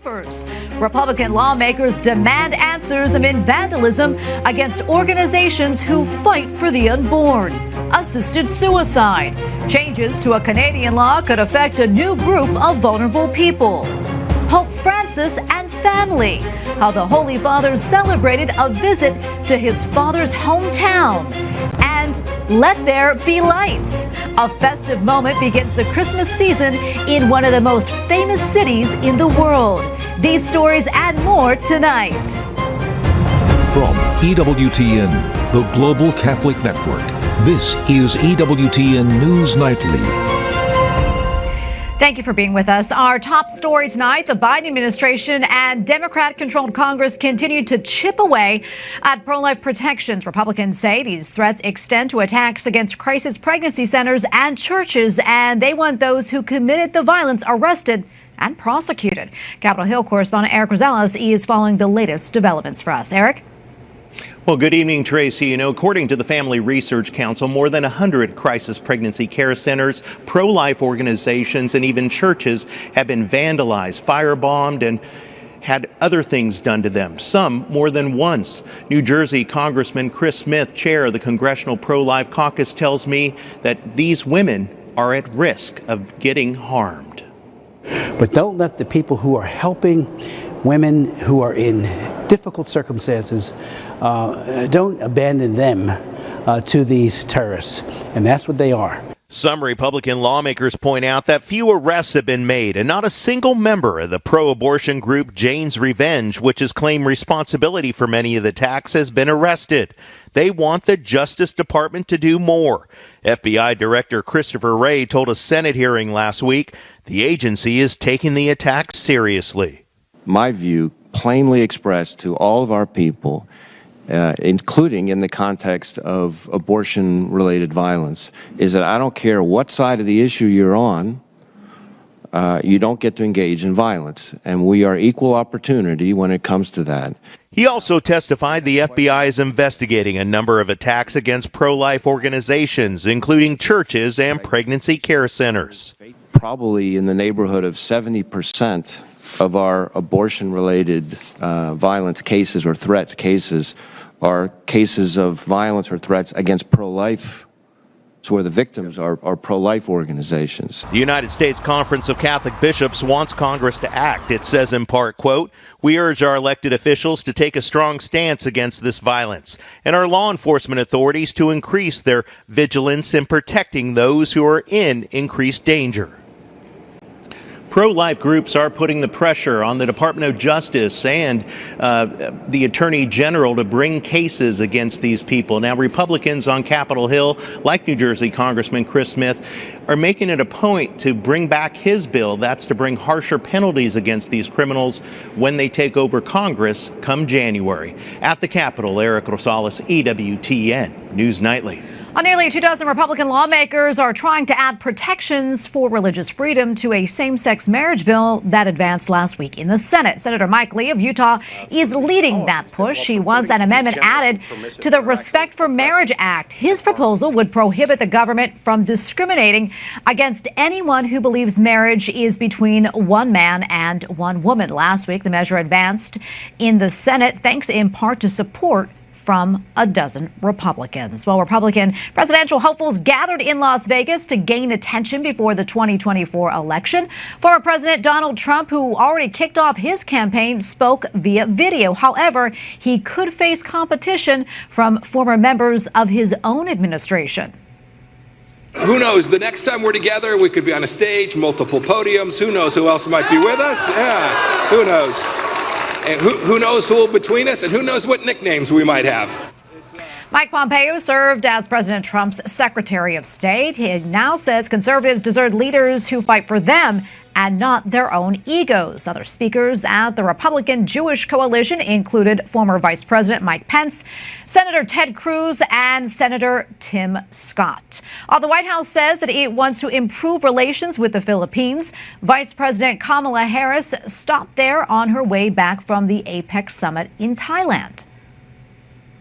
lifers. Republican lawmakers demand answers amid vandalism against organizations who fight for the unborn. Assisted suicide. Changes to a Canadian law could affect a new group of vulnerable people. Pope Francis and family. How the Holy Father celebrated a visit to his father's hometown. And let there be lights. A festive moment begins the Christmas season in one of the most famous cities in the world. These stories and more tonight. From EWTN, the Global Catholic Network, this is EWTN News Nightly. Thank you for being with us. Our top story tonight, the Biden administration and Democrat-controlled Congress continue to chip away at pro-life protections. Republicans say these threats extend to attacks against crisis pregnancy centers and churches, and they want those who committed the violence arrested and prosecuted. Capitol Hill correspondent Eric Rosales is following the latest developments for us. Eric? Well, good evening, Tracy. According to the Family Research Council, more than 100 crisis pregnancy care centers, pro-life organizations, and even churches have been vandalized, firebombed, and had other things done to them, some more than once. New Jersey Congressman Chris Smith, chair of the Congressional Pro-Life Caucus, tells me that these women are at risk of getting harmed. But don't let the people who are helping women who are in difficult circumstances, don't abandon them to these terrorists. And that's what they are. Some Republican lawmakers point out that few arrests have been made, and not a single member of the pro-abortion group Jane's Revenge, which has claimed responsibility for many of the attacks, has been arrested. They want the Justice Department to do more. FBI Director Christopher Wray told a Senate hearing last week the agency is taking the attacks seriously. My view, plainly expressed to all of our people, including in the context of abortion-related violence, is that I don't care what side of the issue you're on, you don't get to engage in violence. And we are equal opportunity when it comes to that. He also testified the FBI is investigating a number of attacks against pro-life organizations, including churches and pregnancy care centers. Probably in the neighborhood of 70% of our abortion-related violence cases or threats cases are cases of violence or threats against pro-life, so where the victims are pro-life organizations. The United States Conference of Catholic Bishops wants Congress to act. It says in part, quote, "We urge our elected officials to take a strong stance against this violence and our law enforcement authorities to increase their vigilance in protecting those who are in increased danger." Pro-life groups are putting the pressure on the Department of Justice and the Attorney General to bring cases against these people. Now, Republicans on Capitol Hill, like New Jersey Congressman Chris Smith, are making it a point to bring back his bill. That's to bring harsher penalties against these criminals when they take over Congress come January. At the Capitol, Eric Rosales, EWTN News Nightly. Nearly 24 Republican lawmakers are trying to add protections for religious freedom to a same-sex marriage bill that advanced last week in the Senate. Senator Mike Lee of Utah is leading that push. He wants an amendment added to the Respect for Marriage Act. His proposal would prohibit the government from discriminating against anyone who believes marriage is between one man and one woman. Last week, the measure advanced in the Senate thanks in part to support from a dozen Republicans. Well, Republican presidential hopefuls gathered in Las Vegas to gain attention before the 2024 election. Former President Donald Trump, who already kicked off his campaign, spoke via video. However, he could face competition from former members of his own administration. Who knows? The next time we're together, we could be on a stage, multiple podiums. Who knows who else might be with us? Yeah, who knows? And who knows who will between us, and who knows what nicknames we might have. Mike Pompeo served as President Trump's Secretary of State. He now says conservatives deserve leaders who fight for them and not their own egos. Other speakers at the Republican Jewish coalition included former Vice President Mike Pence, Senator Ted Cruz, and Senator Tim Scott. The White House says that it wants to improve relations with the Philippines. Vice President Kamala Harris stopped there on her way back from the APEC summit in Thailand.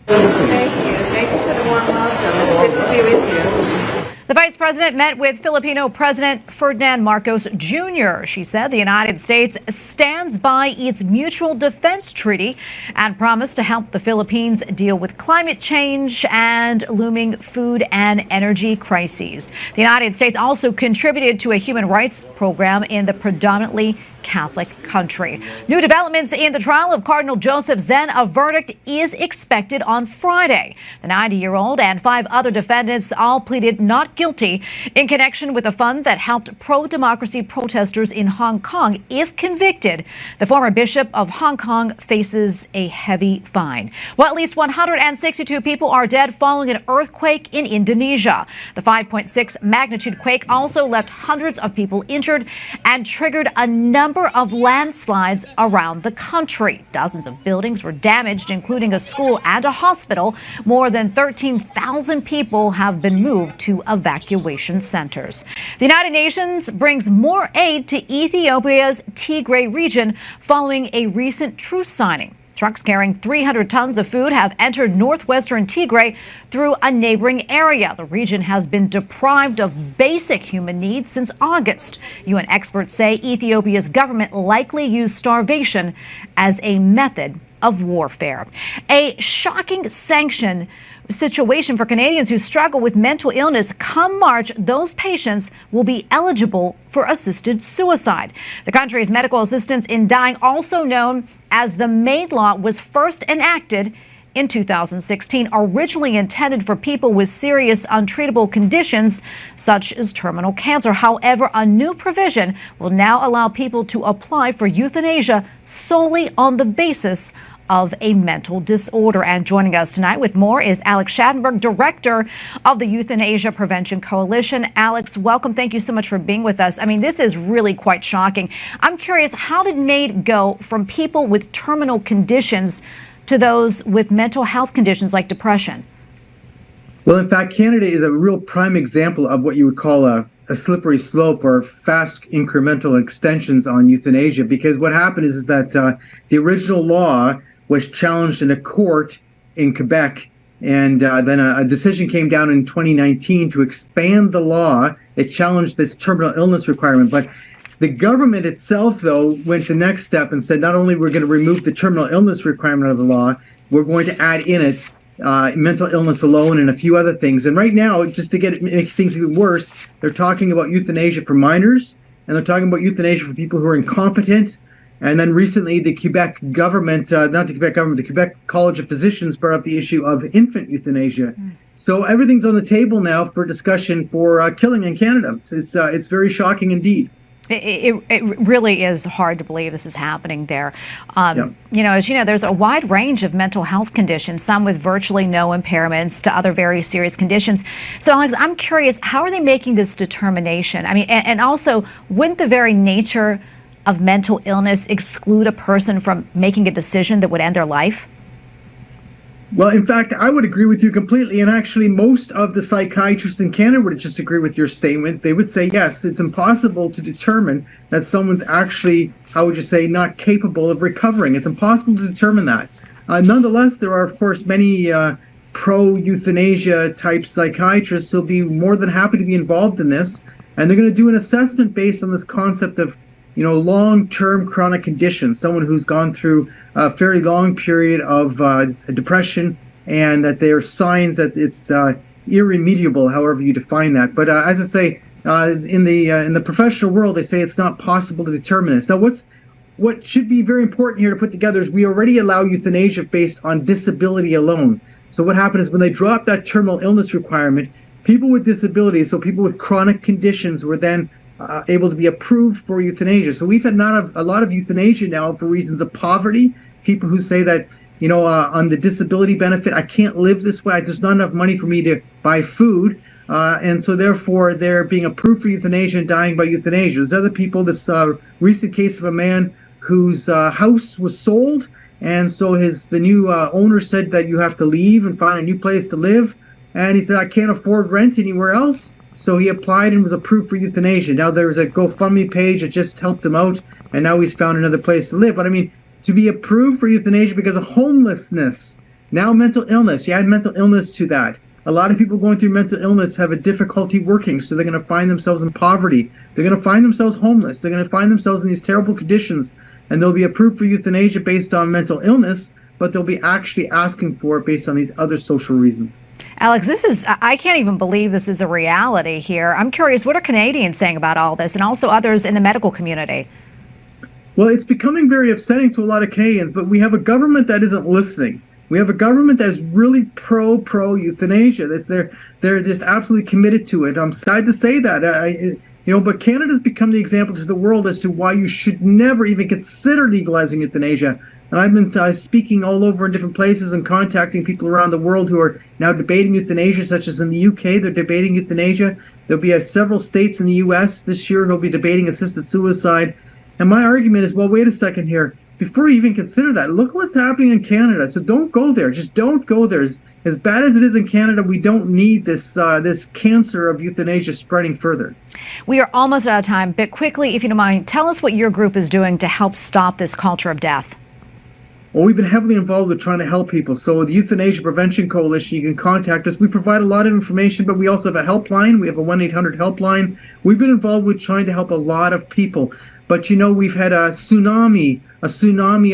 Thank you. Thank you for the warm welcome. It's good to be with you. The vice president met with Filipino President Ferdinand Marcos Jr. She said the United States stands by its mutual defense treaty and promised to help the Philippines deal with climate change and looming food and energy crises. The United States also contributed to a human rights program in the predominantly Catholic country. New developments in the trial of Cardinal Joseph Zen. A verdict is expected on Friday. The 90-year-old and 5 other defendants all pleaded not guilty in connection with a fund that helped pro-democracy protesters in Hong Kong. If convicted, the former bishop of Hong Kong faces a heavy fine. Well, at least 162 people are dead following an earthquake in Indonesia. The 5.6 magnitude quake also left hundreds of people injured and triggered a number of landslides around the country. Dozens of buildings were damaged, including a school and a hospital. More than 13,000 people have been moved to evacuation centers. The United Nations brings more aid to Ethiopia's Tigray region following a recent truce signing. Trucks carrying 300 tons of food have entered northwestern Tigray through a neighboring area. The region has been deprived of basic human needs since August. UN experts say Ethiopia's government likely used starvation as a method of warfare. A shocking sanction situation for Canadians who struggle with mental illness. Come March, those patients will be eligible for assisted suicide. The country's medical assistance in dying, also known as the MAID law, was first enacted in 2016, originally intended for people with serious untreatable conditions such as terminal cancer. However, a new provision will now allow people to apply for euthanasia solely on the basis of a mental disorder. And joining us tonight with more is Alex Schadenberg, director of the Euthanasia Prevention Coalition. Alex, welcome. Thank you so much for being with us. I mean, this is really quite shocking. I'm curious, how did MAID go from people with terminal conditions to those with mental health conditions like depression? Well, in fact, Canada is a real prime example of what you would call a slippery slope or fast incremental extensions on euthanasia, because what happened is that the original law was challenged in a court in Quebec, and then a decision came down in 2019 to expand the law. It challenged this terminal illness requirement, but the government itself, though, went the next step and said not only we're going to remove the terminal illness requirement of the law, we're going to add in it mental illness alone and a few other things. And right now, just to make things even worse, they're talking about euthanasia for minors, and they're talking about euthanasia for people who are incompetent. And then recently, the Quebec government, the Quebec College of Physicians brought up the issue of infant euthanasia. So everything's on the table now for discussion for killing in Canada. It's very shocking indeed. It really is hard to believe this is happening there. You know, as you know, there's a wide range of mental health conditions, some with virtually no impairments to other very serious conditions. So, Alex, I'm curious, how are they making this determination? I mean, and also, wouldn't the very nature of mental illness exclude a person from making a decision that would end their life? Well, in fact, I would agree with you completely. And actually, most of the psychiatrists in Canada would just agree with your statement. They would say, yes, it's impossible to determine that someone's actually, how would you say, not capable of recovering. It's impossible to determine that. Nonetheless, there are, of course, many pro-euthanasia type psychiatrists who'll be more than happy to be involved in this. And they're going to do an assessment based on this concept of, long-term chronic conditions, someone who's gone through a fairly long period of depression, and that there are signs that it's irremediable, however you define that. But as I say, in the professional world, they say it's not possible to determine this. Now, what should be very important here to put together is we already allow euthanasia based on disability alone. So what happened is when they dropped that terminal illness requirement, people with disabilities, so people with chronic conditions, were then able to be approved for euthanasia. So we've had a lot of euthanasia now for reasons of poverty. People who say that, on the disability benefit, I can't live this way. There's not enough money for me to buy food. And so therefore they're being approved for euthanasia and dying by euthanasia. There's other people, this recent case of a man whose house was sold. And so the new owner said that you have to leave and find a new place to live. And he said, I can't afford rent anywhere else. So he applied and was approved for euthanasia. Now there's a GoFundMe page that just helped him out, and now he's found another place to live. But I mean, to be approved for euthanasia because of homelessness, now mental illness, you add mental illness to that. A lot of people going through mental illness have a difficulty working, so they're going to find themselves in poverty. They're going to find themselves homeless. They're going to find themselves in these terrible conditions, and they'll be approved for euthanasia based on mental illness, but they'll be actually asking for it based on these other social reasons. Alex, I can't even believe this is a reality here. I'm curious, what are Canadians saying about all this, and also others in the medical community? Well, it's becoming very upsetting to a lot of Canadians, but we have a government that isn't listening. We have a government that is really pro euthanasia. They're just absolutely committed to it. I'm sad to say that. But Canada's become the example to the world as to why you should never even consider legalizing euthanasia. And I've been speaking all over in different places and contacting people around the world who are now debating euthanasia, such as in the UK, they're debating euthanasia. There'll be several states in the US this year who'll be debating assisted suicide. And my argument is, well, wait a second here. Before you even consider that, look what's happening in Canada. So don't go there. Just don't go there. As bad as it is in Canada, we don't need this cancer of euthanasia spreading further. We are almost out of time, but quickly, if you don't mind, tell us what your group is doing to help stop this culture of death. Well, we've been heavily involved with trying to help people. So the Euthanasia Prevention Coalition, you can contact us. We provide a lot of information, but we also have a helpline. We have a 1-800 helpline. We've been involved with trying to help a lot of people. But, we've had a tsunami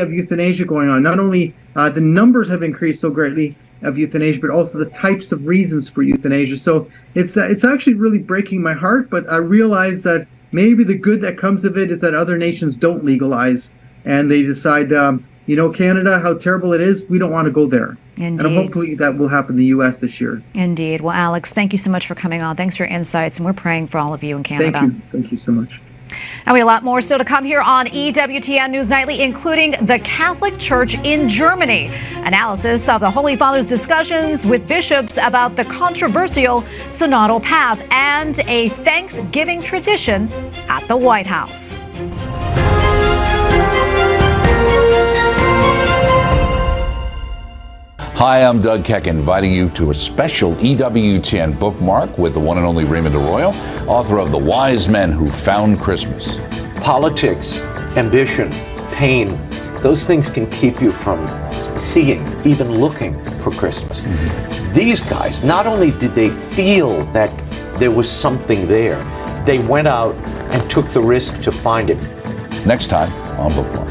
of euthanasia going on. Not only the numbers have increased so greatly of euthanasia, but also the types of reasons for euthanasia. So it's actually really breaking my heart, but I realize that maybe the good that comes of it is that other nations don't legalize, and they decide, Canada, how terrible it is, we don't want to go there. Indeed. And hopefully that will happen in the U.S. this year. Indeed. Well, Alex, thank you so much for coming on. Thanks for your insights, and we're praying for all of you in Canada. Thank you so much. And we have a lot more still to come here on EWTN News Nightly, including the Catholic Church in Germany. Analysis of the Holy Father's discussions with bishops about the controversial synodal path, and a Thanksgiving tradition at the White House. Hi, I'm Doug Keck, inviting you to a special EWTN bookmark with the one and only Raymond Arroyo, author of The Wise Men Who Found Christmas. Politics, ambition, pain, those things can keep you from seeing, even looking for Christmas. Mm-hmm. These guys, not only did they feel that there was something there, they went out and took the risk to find it. Next time on Bookmark.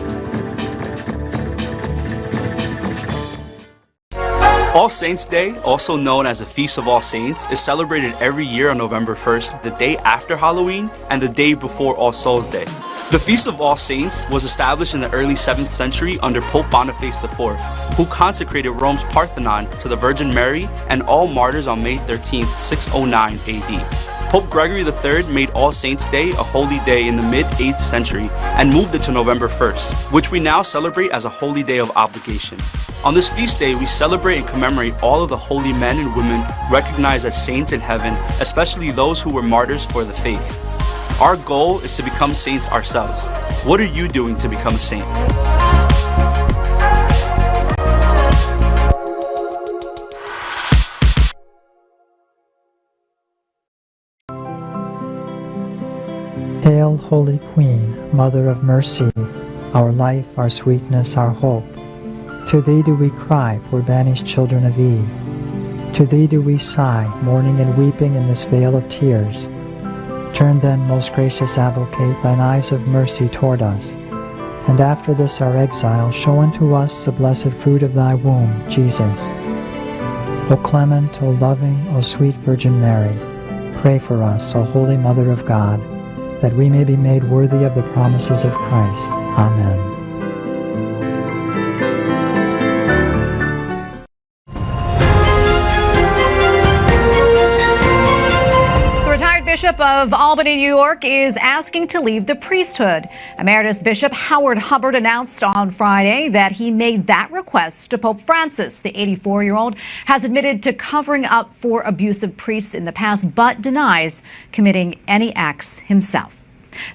All Saints' Day, also known as the Feast of All Saints, is celebrated every year on November 1st, the day after Halloween and the day before All Souls' Day. The Feast of All Saints was established in the early 7th century under Pope Boniface IV, who consecrated Rome's Parthenon to the Virgin Mary and all martyrs on May 13th, 609 AD. Pope Gregory III made All Saints' Day a holy day in the mid-8th century and moved it to November 1st, which we now celebrate as a holy day of obligation. On this feast day, we celebrate and commemorate all of the holy men and women recognized as saints in heaven, especially those who were martyrs for the faith. Our goal is to become saints ourselves. What are you doing to become a saint? Hail, Holy Queen, Mother of Mercy, our life, our sweetness, our hope. To thee do we cry, poor banished children of Eve. To thee do we sigh, mourning and weeping in this vale of tears. Turn then, most gracious Advocate, thine eyes of mercy toward us, and after this our exile, show unto us the blessed fruit of thy womb, Jesus. O clement, O loving, O sweet Virgin Mary, pray for us, O Holy Mother of God, that we may be made worthy of the promises of Christ. Amen. Bishop of Albany, New York, is asking to leave the priesthood. Emeritus Bishop Howard Hubbard announced on Friday that he made that request to Pope Francis. The 84-year-old has admitted to covering up for abusive priests in the past, but denies committing any acts himself.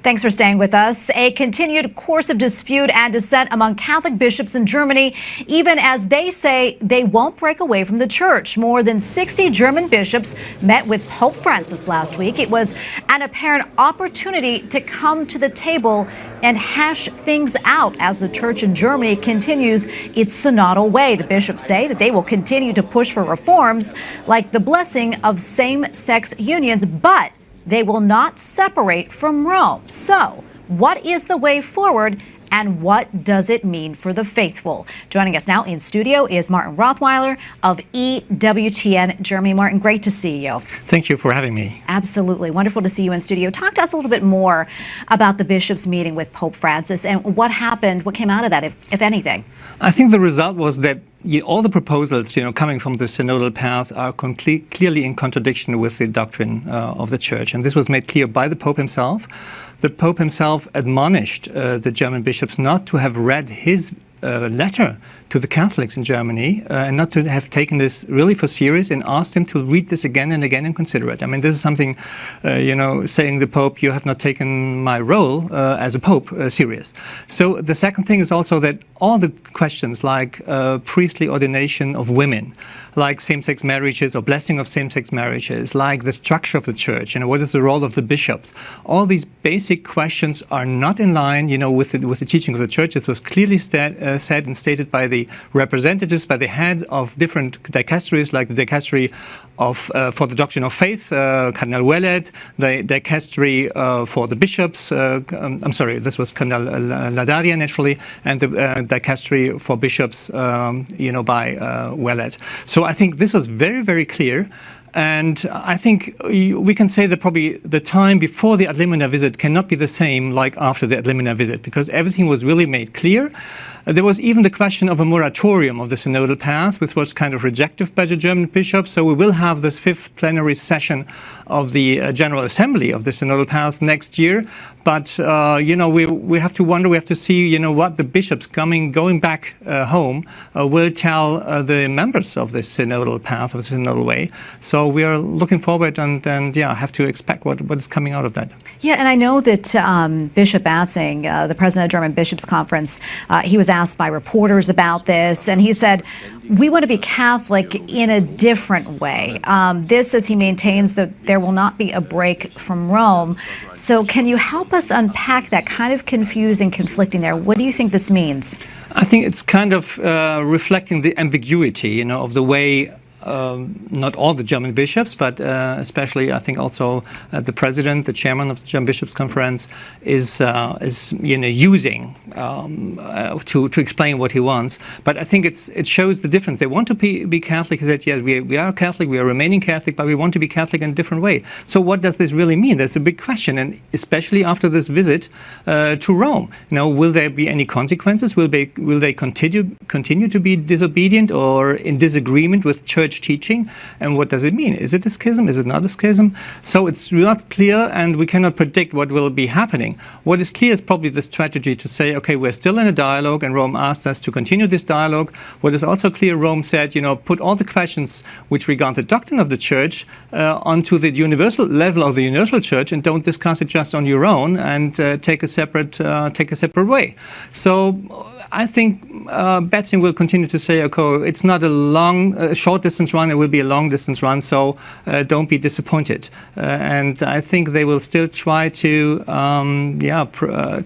Thanks for staying with us. A continued course of dispute and dissent among Catholic bishops in Germany, even as they say they won't break away from the church. More than 60 German bishops met with Pope Francis last week. It was an apparent opportunity to come to the table and hash things out as the church in Germany continues its synodal way. The bishops say that they will continue to push for reforms like the blessing of same-sex unions, but they will not separate from Rome. So, what is the way forward, and what does it mean for the faithful? Joining us now in studio is Martin Rothweiler of Ewtn Germany. Martin, great to see you. Thank you for having me. Absolutely. Wonderful to see you in studio. Talk to us a little bit more about the bishops' meeting with Pope Francis and what happened, what came out of that, if anything. I think the result was that all the proposals, coming from the synodal path are clearly in contradiction with the doctrine of the Church. And this was made clear by the Pope himself. The Pope himself admonished the German bishops not to have read his letter to the Catholics in Germany and not to have taken this really for serious, and asked him to read this again and again and consider it. I mean, this is something, saying the Pope, you have not taken my role as a Pope serious. So the second thing is also that all the questions like priestly ordination of women, like same-sex marriages or blessing of same-sex marriages, like the structure of the church, what is the role of the bishops, all these basic questions are not in line, with the teaching of the church. This was clearly said and stated by the representatives, by the head of different dicasteries, like the dicastery for the doctrine of faith, Cardinal Ouellet, the dicastery for the bishops, this was Cardinal Ladaria naturally, and the dicastery for bishops, by Ouellet. So I think this was very, very clear. And I think we can say that probably the time before the ad limina visit cannot be the same like after the ad limina visit, because everything was really made clear. There was even the question of a moratorium of the synodal path, which was kind of rejected by the German bishops. So we will have this 5th plenary session of the General Assembly of the synodal path next year. But, we have to wonder, we have to see, what the bishops going back home will tell the members of the synodal path, of the synodal way. So we are looking forward and have to expect what is coming out of that. Yeah, and I know that Bishop Atzing, the president of the German Bishops' Conference, he was asked by reporters about this, and he said, we want to be Catholic in a different way. This, as he maintains, that there will not be a break from Rome. So can you help us unpack that kind of confusing, conflicting there? What do you think this means? I think it's kind of reflecting the ambiguity, of the way not all the German bishops, but especially I think also the president, the chairman of the German Bishops' Conference, is using to explain what he wants. But I think it shows the difference. They want to be Catholic. He said, yes, we are Catholic, we are remaining Catholic, but we want to be Catholic in a different way. So what does this really mean? That's a big question, and especially after this visit to Rome. Will there be any consequences? Will they continue to be disobedient or in disagreement with church teaching? And what does it mean? Is it a schism? Is it not a schism? So it's not clear, and we cannot predict what will be happening. What is clear is probably the strategy to say, okay, we're still in a dialogue, and Rome asked us to continue this dialogue. What is also clear, Rome said, put all the questions which regard the doctrine of the church onto the universal level of the universal church, and don't discuss it just on your own, and take a separate way. So I think Betzing will continue to say, okay, it's not a short distance run, it will be a long distance run, so don't be disappointed. And I think they will still try to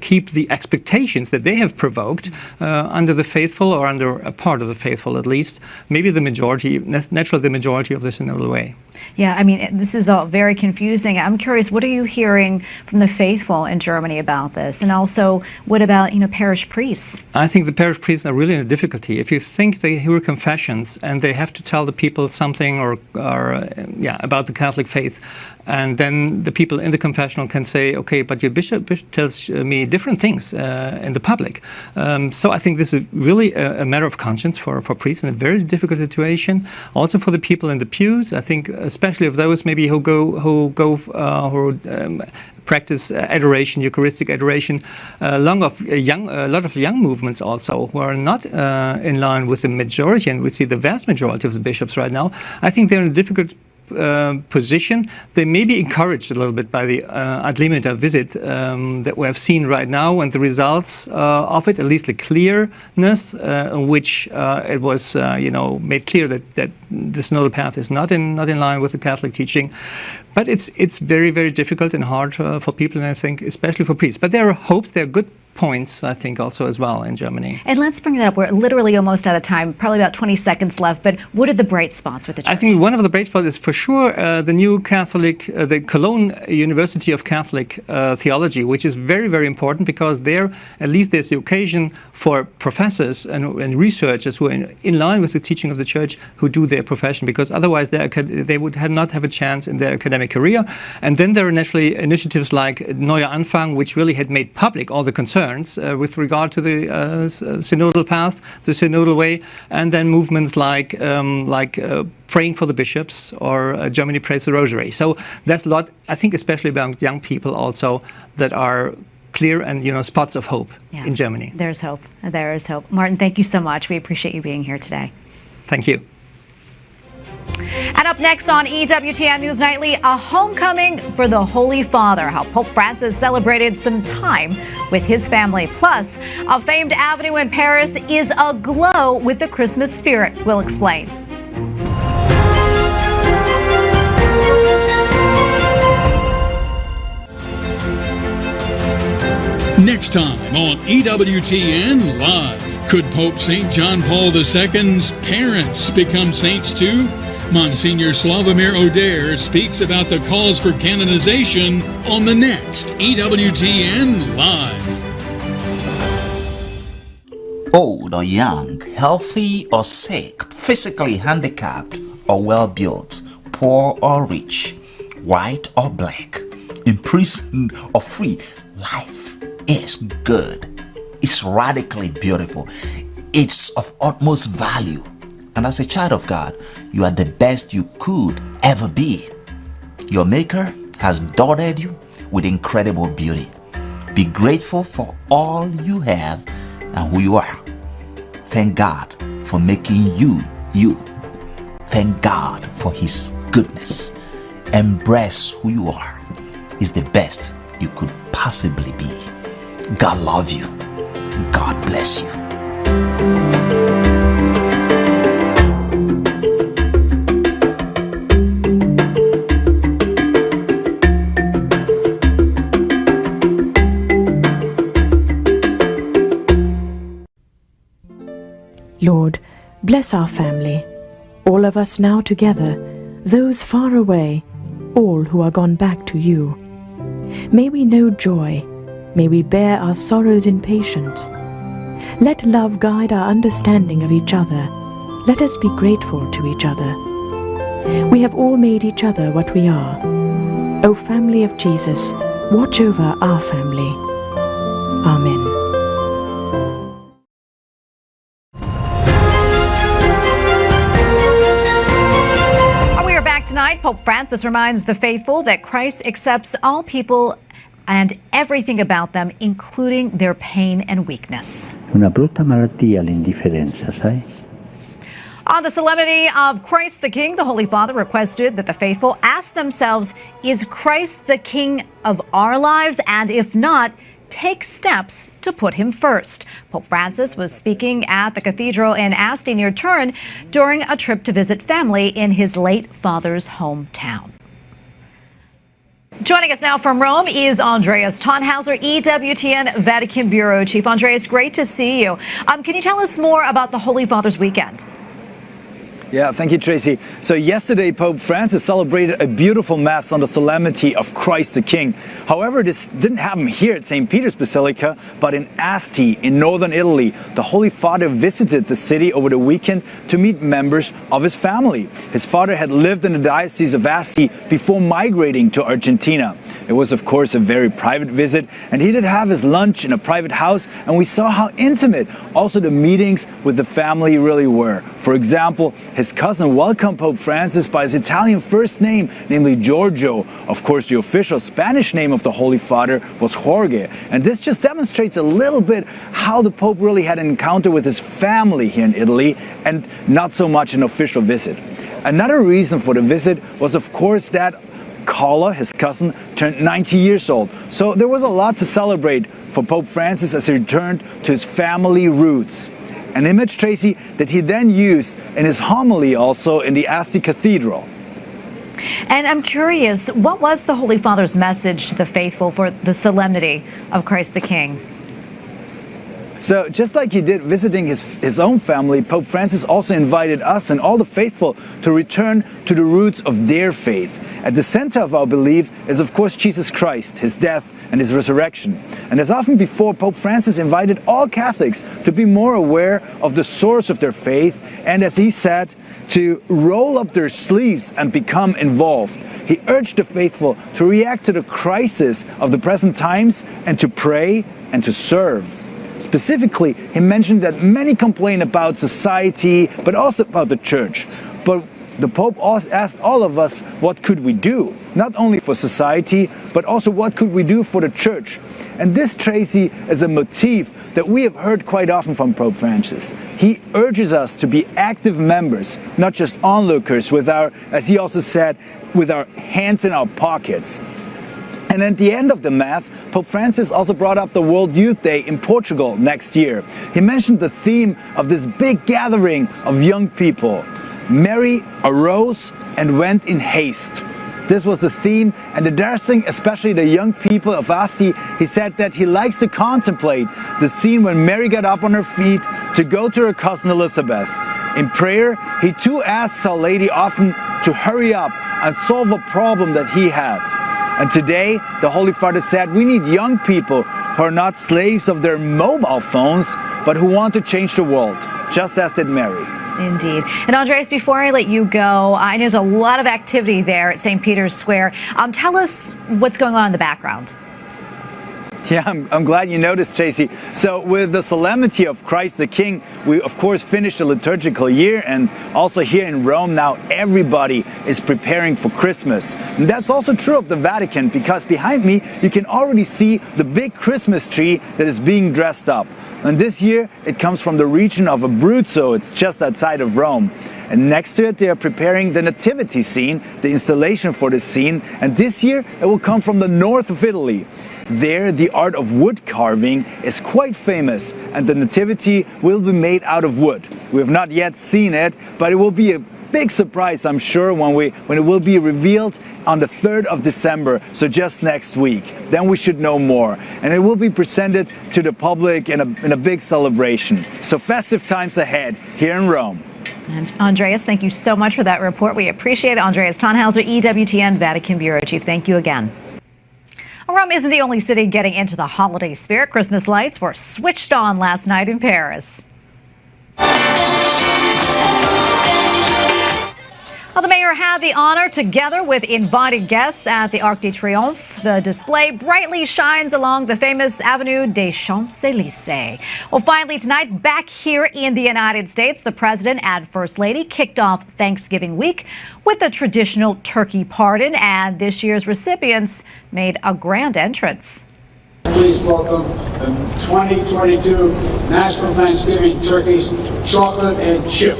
keep the expectations that they have provoked under the faithful, or under a part of the faithful at least, maybe the majority, naturally the majority of the synodal way. Yeah, I mean, this is all very confusing. I'm curious, what are you hearing from the faithful in Germany about this? And also, what about, parish priests? I think the parish priests are really in a difficulty. If you think they hear confessions and they have to tell the people something or about the Catholic faith, and then the people in the confessional can say, okay, but your bishop tells me different things in the public. So I think this is really a matter of conscience for priests in a very difficult situation. Also for the people in the pews, I think, especially of those maybe who practice adoration, Eucharistic adoration, a lot of young movements also who are not in line with the majority, and we see the vast majority of the bishops right now. I think they're in a difficult position. They may be encouraged a little bit by the ad limita visit that we have seen right now and the results of it, at least the clearness in which it was made clear that the synodal path is not in line with the Catholic teaching. But it's very, very difficult and hard for people, and I think especially for priests. But there are hopes, there are good points, I think, also as well in Germany. And let's bring that up. We're literally almost out of time, probably about 20 seconds left. But what are the bright spots with the church? I think one of the bright spots is for sure the new Catholic, the Cologne University of Catholic Theology, which is very, very important because there, at least there's the occasion for professors and researchers who are in line with the teaching of the church who do their profession, because otherwise they would not have a chance in their academic career. And then there are naturally initiatives like Neuer Anfang, which really had made public all the concerns with regard to the synodal path, the synodal way, and then movements like praying for the bishops or Germany Prays the Rosary. So there's a lot, I think, especially about young people also, that are clear and spots of hope in Germany. There's hope. There is hope. Martin, thank you so much. We appreciate you being here today. Thank you. And up next on EWTN News Nightly, a homecoming for the Holy Father, how Pope Francis celebrated some time with his family. Plus, a famed avenue in Paris is aglow with the Christmas spirit. We'll explain. Next time on EWTN Live, could Pope St. John Paul II's parents become saints too? Monsignor Slavomir Oder speaks about the cause for canonization on the next EWTN Live. Old or young, healthy or sick, physically handicapped or well-built, poor or rich, white or black, imprisoned or free, life is good. It's radically beautiful. It's of utmost value. And as a child of God, you are the best you could ever be. Your Maker has dotted you with incredible beauty. Be grateful for all you have and who you are. Thank God for making you, you. Thank God for His goodness. Embrace who you are. He's the best you could possibly be. God love you. God bless you. Lord, bless our family, all of us now together, those far away, all who are gone back to you. May we know joy, may we bear our sorrows in patience. Let love guide our understanding of each other. Let us be grateful to each other. We have all made each other what we are. O family of Jesus, watch over our family. Amen. Tonight, Pope Francis reminds the faithful that Christ accepts all people and everything about them, including their pain and weakness. Una brutta malattia l'indifferenza, sai? On the solemnity of Christ the King, the Holy Father requested that the faithful ask themselves, is Christ the King of our lives? And if not, take steps to put him first. Pope Francis was speaking at the cathedral in Asti near Turin during a trip to visit family in his late father's hometown. Joining us now from Rome is Andreas Tannhauser, EWTN Vatican Bureau Chief. Andreas, great to see you. Can you tell us more about the Holy Father's weekend? Yeah, thank you, Tracy. So yesterday, Pope Francis celebrated a beautiful Mass on the solemnity of Christ the King. However, this didn't happen here at St. Peter's Basilica, but in Asti, in northern Italy. The Holy Father visited the city over the weekend to meet members of his family. His father had lived in the Diocese of Asti before migrating to Argentina. It was, of course, a very private visit, and he did have his lunch in a private house, and we saw how intimate also the meetings with the family really were. For example, his cousin welcomed Pope Francis by his Italian first name, namely Giorgio. Of course, the official Spanish name of the Holy Father was Jorge. And this just demonstrates a little bit how the Pope really had an encounter with his family here in Italy and not so much an official visit. Another reason for the visit was, of course, that Carla, his cousin, turned 90 years old. So there was a lot to celebrate for Pope Francis as he returned to his family roots. An image, Tracy, that he then used in his homily also in the Asti Cathedral. And I'm curious, what was the Holy Father's message to the faithful for the solemnity of Christ the King? So just like he did visiting his own family, Pope Francis also invited us and all the faithful to return to the roots of their faith. At the center of our belief is, of course, Jesus Christ, his death and his resurrection. And as often before, Pope Francis invited all Catholics to be more aware of the source of their faith and, as he said, to roll up their sleeves and become involved. He urged the faithful to react to the crisis of the present times and to pray and to serve. Specifically, he mentioned that many complain about society, but also about the church. But the Pope also asked all of us, what could we do? Not only for society, but also what could we do for the church? And this, Tracy, is a motif that we have heard quite often from Pope Francis. He urges us to be active members, not just onlookers with our, as he also said, with our hands in our pockets. And at the end of the Mass, Pope Francis also brought up the World Youth Day in Portugal next year. He mentioned the theme of this big gathering of young people. Mary arose and went in haste. This was the theme, and addressing especially the young people of Asti, he said that he likes to contemplate the scene when Mary got up on her feet to go to her cousin Elizabeth. In prayer, he too asks Our Lady often to hurry up and solve a problem that he has. And today, the Holy Father said we need young people who are not slaves of their mobile phones, but who want to change the world, just as did Mary. Indeed. And Andreas, before I let you go, I know there's a lot of activity there at St. Peter's Square. Tell us what's going on in the background. Yeah, I'm glad you noticed, Tracy. So with the solemnity of Christ the King, we of course finished the liturgical year, and also here in Rome now everybody is preparing for Christmas. And that's also true of the Vatican, because behind me you can already see the big Christmas tree that is being dressed up. And this year it comes from the region of Abruzzo, it's just outside of Rome. And next to it they are preparing the nativity scene, the installation for the scene, and this year it will come from the north of Italy. There, the art of wood carving is quite famous, and the nativity will be made out of wood. We have not yet seen it, but it will be a big surprise, I'm sure, when it will be revealed on the 3rd of December, so just next week. Then we should know more, and it will be presented to the public in a big celebration. So festive times ahead here in Rome. And Andreas, thank you so much for that report. We appreciate it. Andreas Tannhauser, EWTN Vatican Bureau Chief. Thank you again. Rome isn't the only city getting into the holiday spirit. Christmas lights were switched on last night in Paris. Well, the mayor had the honor, together with invited guests, at the Arc de Triomphe. The display brightly shines along the famous Avenue des Champs-Élysées. Well, finally tonight, back here in the United States, the president and first lady kicked off Thanksgiving week with the traditional turkey pardon, and this year's recipients made a grand entrance. Please welcome the 2022 National Thanksgiving Turkeys, chocolate and chip.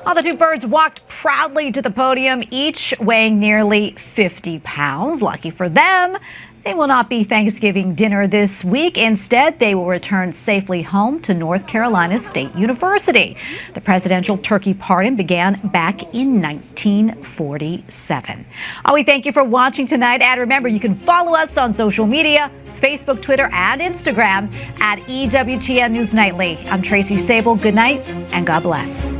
Well, the two birds walked proudly to the podium, each weighing nearly 50 pounds. Lucky for them, they will not be Thanksgiving dinner this week. Instead, they will return safely home to North Carolina State University. The presidential turkey pardon began back in 1947. We thank you for watching tonight, and remember, you can follow us on social media, Facebook, Twitter, and Instagram at EWTN News Nightly. I'm Tracy Sable. Good night, and God bless.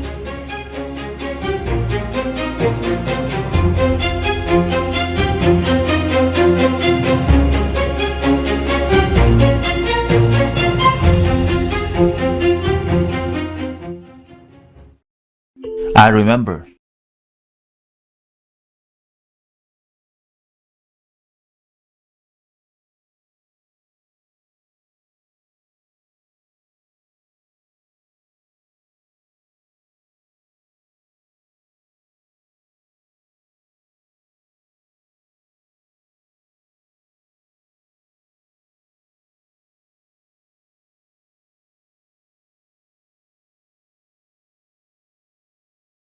I remember